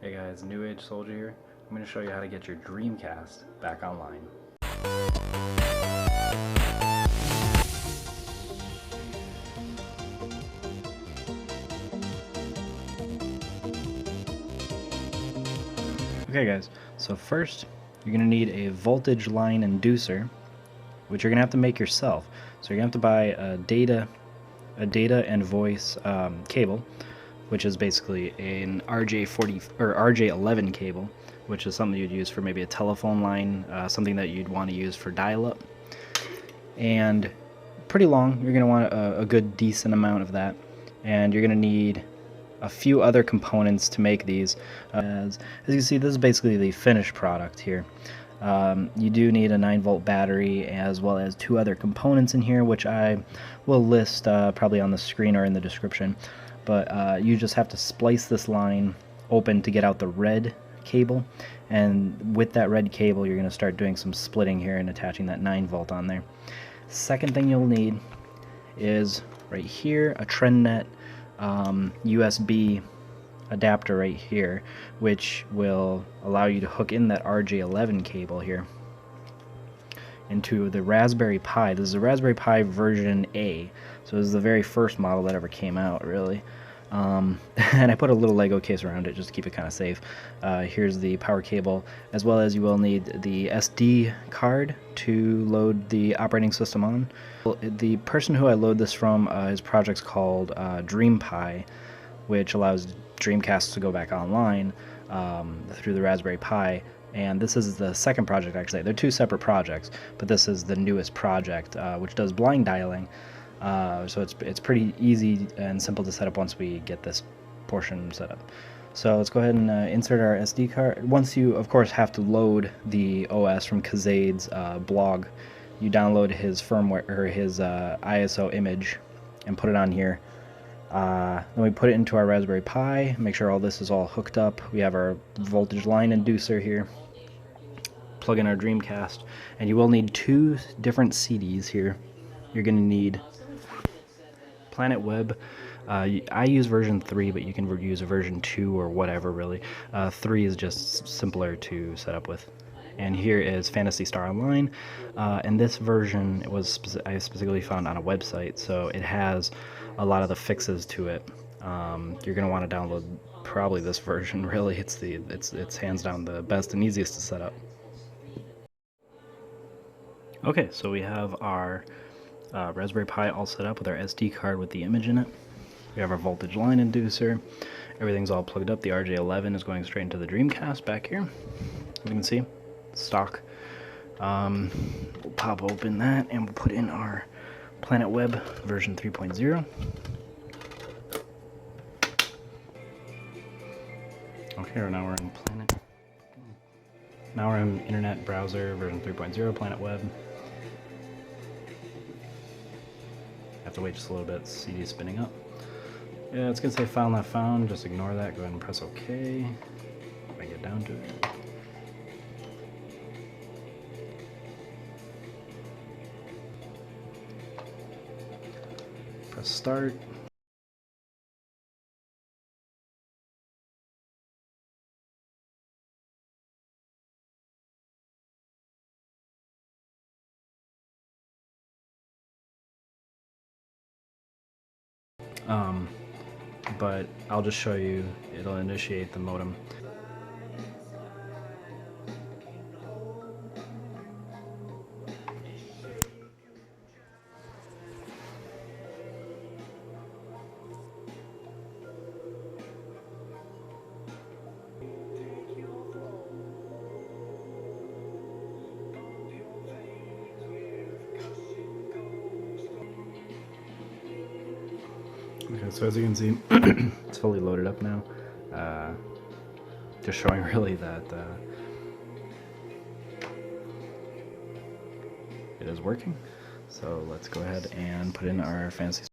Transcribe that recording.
Hey guys, New Age Soldier here. I'm going to show you how to get your Dreamcast back online. Okay guys, so first you're going to need a voltage line inducer, which you're going to have to make yourself. So you're going to have to buy a data and voice cable, which is basically an RJ40 or RJ11 cable, which is something you'd use for maybe a telephone line, something that you'd want to use for dial-up, and pretty long. You're going to want a good decent amount of that, and you're going to need a few other components to make these. As you can see, this is basically the finished product here. You do need a 9-volt battery as well as 2 other components in here, which I will list probably on the screen or in the description. But you just have to splice this line open to get out the red cable, and with that red cable you're going to start doing some splitting here and attaching that 9-volt on there. Second thing you'll need is right here a TrendNet USB adapter right here, which will allow you to hook in that RJ11 cable here into the Raspberry Pi. This is a Raspberry Pi version A, so this is the very first model that ever came out, really. And I put a little Lego case around it just to keep it kind of safe. Here's the power cable, as well as you will need the SD card to load the operating system on. The person who I load this from, his project's called DreamPi, which allows Dreamcast to go back online through the Raspberry Pi. And this is the second project, actually. They're 2 separate projects, but this is the newest project, which does blind dialing. So it's pretty easy and simple to set up once we get this portion set up. So let's go ahead and insert our SD card. Once you, of course, have to load the OS from Kazade's blog, you download his firmware or his ISO image and put it on here. Then we put it into our Raspberry Pi, make sure all this is all hooked up. We have our voltage line inducer here. Plug in our Dreamcast, and you will need 2 different CDs here. You're going to need Planet Web. I use version 3, but you can use a version 2 or whatever, really. 3 is just simpler to set up with. And here is Phantasy Star Online, and this version I specifically found on a website, so it has a lot of the fixes to it. You're going to want to download probably this version. Really, it's hands down the best and easiest to set up. Okay, so we have our Raspberry Pi all set up with our SD card with the image in it. We have our voltage line inducer. Everything's all plugged up. The RJ11 is going straight into the Dreamcast back here. You can see stock. We'll pop open that and we'll put in our Planet Web version 3.0. Okay, now we're in Planet. Now we're in Internet Browser version 3.0, Planet Web. Have to wait just a little bit. CD spinning up. Yeah, it's gonna say file not found. Just ignore that. Go ahead and press OK. If I get down to it. Press start. But I'll just show you, it'll initiate the modem. Okay, so as you can see, it's fully loaded up now. Just showing really that it is working. So let's go ahead and put in our fancy